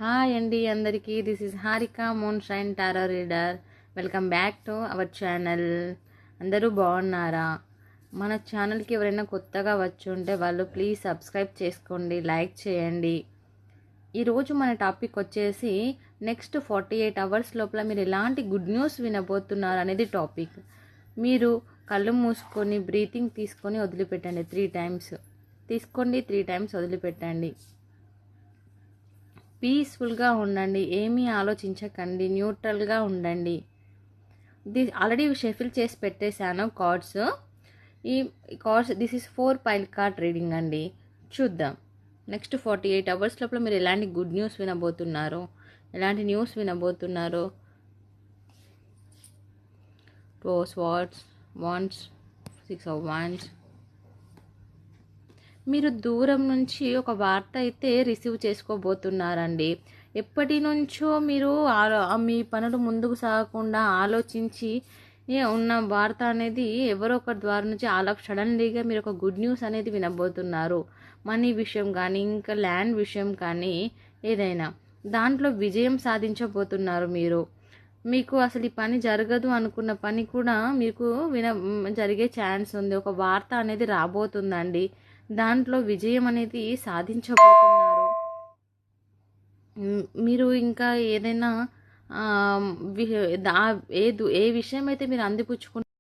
Hi అండి అందరికీ, this is Harika moon shine tarot reader. Welcome back to our channel. అందరూ బాగున్నారా? మన ఛానల్కి ఎవరైనా కొత్తగా వచ్చి ఉంటే వాళ్ళు ప్లీజ్ సబ్స్క్రైబ్ చేసుకోండి, లైక్ చేయండి. ఈరోజు మన టాపిక్ వచ్చేసి నెక్స్ట్ 48 అవర్స్ లోపల మీరు ఎలాంటి గుడ్ న్యూస్ వినబోతున్నారు అనేది టాపిక్. మీరు కళ్ళు మూసుకొని బ్రీతింగ్ తీసుకొని వదిలిపెట్టండి 3 టైమ్స్. తీసుకోండి, 3 టైమ్స్ వదిలిపెట్టండి. పీస్ఫుల్గా ఉండండి, ఏమీ ఆలోచించకండి, న్యూట్రల్గా ఉండండి. ఆల్రెడీ షఫిల్ చేసి పెట్టేశాను కార్డ్స్. ఈ cards this is 4 pile card reading అండి. చూద్దాం నెక్స్ట్ 48 అవర్స్ లోపల మీరు ఎలాంటి గుడ్ న్యూస్ వినబోతున్నారు, ఎలాంటి news వినబోతున్నారు. 2 of Swords, Wands, 6 of Wands. మీరు దూరం నుంచి ఒక వార్త అయితే రిసీవ్ చేసుకోబోతున్నారండి. ఎప్పటి నుంచో మీరు మీ పనులు ముందుకు సాగకుండా ఆలోచించి ఉన్న వార్త అనేది ఎవరో ఒకరి ద్వారా నుంచి సడన్లీగా మీరు ఒక గుడ్ న్యూస్ అనేది వినబోతున్నారు. మనీ విషయం కానీ, ఇంకా ల్యాండ్ విషయం కానీ, ఏదైనా దాంట్లో విజయం సాధించబోతున్నారు మీరు. మీకు అసలు ఈ పని జరగదు అనుకున్న పని కూడా మీకు జరిగే ఛాన్స్ ఉంది. ఒక వార్త అనేది రాబోతుందండి, దాంట్లో విజయం అనేది సాధించబోతున్నారు. మీరు ఇంకా ఏదైనా ఏ విషయం అయితే మీరు అందిపుచ్చుకుంటారు,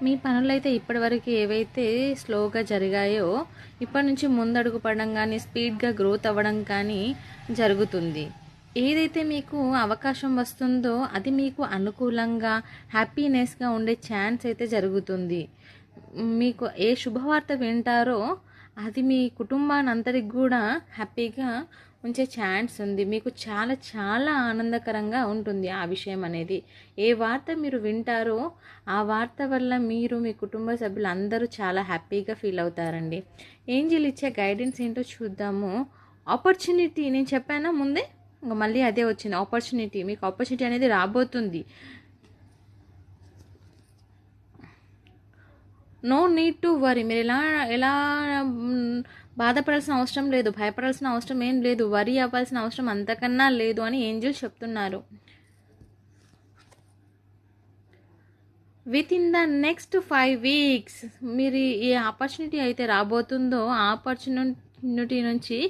మీ పనులైతే ఇప్పటివరకు ఏవైతే స్లోగా జరిగాయో ఇప్పటి నుంచి ముందడుగు పడడం కానీ, స్పీడ్గా గ్రోత్ అవ్వడం కానీ జరుగుతుంది. ఏదైతే మీకు అవకాశం వస్తుందో అది మీకు అనుకూలంగా హ్యాపీనెస్గా ఉండే ఛాన్స్ అయితే జరుగుతుంది. మీకు ఏ శుభవార్త వింటారో అది మీ కుటుంబాన్ని అందరికి కూడా హ్యాపీగా ఉంచే ఛాన్స్ ఉంది. మీకు చాలా చాలా ఆనందకరంగా ఉంటుంది ఆ విషయం అనేది. ఏ వార్త మీరు వింటారో ఆ వార్త వల్ల మీరు, మీ కుటుంబ సభ్యులు అందరూ చాలా హ్యాపీగా ఫీల్ అవుతారండి. ఏంజిల్ ఇచ్చే గైడెన్స్ ఏంటో చూద్దాము. ఆపర్చునిటీ నేను చెప్పానా ముందే, ఇంకా మళ్ళీ అదే వచ్చింది. ఆపర్చునిటీ, మీకు ఆపర్చునిటీ అనేది రాబోతుంది. No need to worry. మీరు ఎలా బాధపడాల్సిన అవసరం లేదు, భయపడాల్సిన అవసరం ఏం లేదు, వరీ అవ్వాల్సిన అవసరం అంతకన్నా లేదు అని ఏంజిల్ చెప్తున్నారు. With in the next 5 weeks మీరు ఏ ఆపర్చునిటీ అయితే రాబోతుందో ఆ ఆపర్చునిటీ నుంచి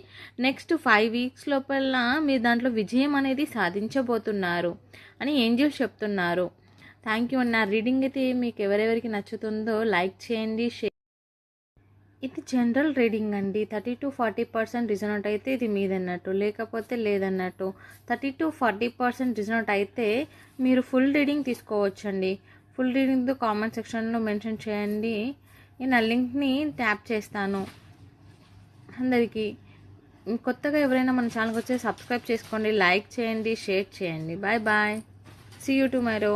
నెక్స్ట్ 5 weeks లోపల మీరు దాంట్లో విజయం అనేది సాధించబోతున్నారు అని ఏంజిల్ చెప్తున్నారు. థ్యాంక్ యూ అండి. నా రీడింగ్ అయితే మీకు ఎవరెవరికి నచ్చుతుందో లైక్ చేయండి, షేర్. ఇది జనరల్ రీడింగ్ అండి. 30-40% రిజనెంట్ అయితే ఇది మీదన్నట్టు, లేకపోతే లేదన్నట్టు. 30-40% రిజనెంట్ అయితే మీరు ఫుల్ రీడింగ్ తీసుకోవచ్చండి. ఫుల్ రీడింగ్తో కామెంట్ సెక్షన్లో మెన్షన్ చేయండి, నేను ఆ లింక్ని ట్యాప్ చేస్తాను. అందరికీ కొత్తగా ఎవరైనా మన ఛానల్కి వచ్చి సబ్స్క్రైబ్ చేసుకోండి, లైక్ చేయండి, షేర్ చేయండి. Bye bye, see you tomorrow.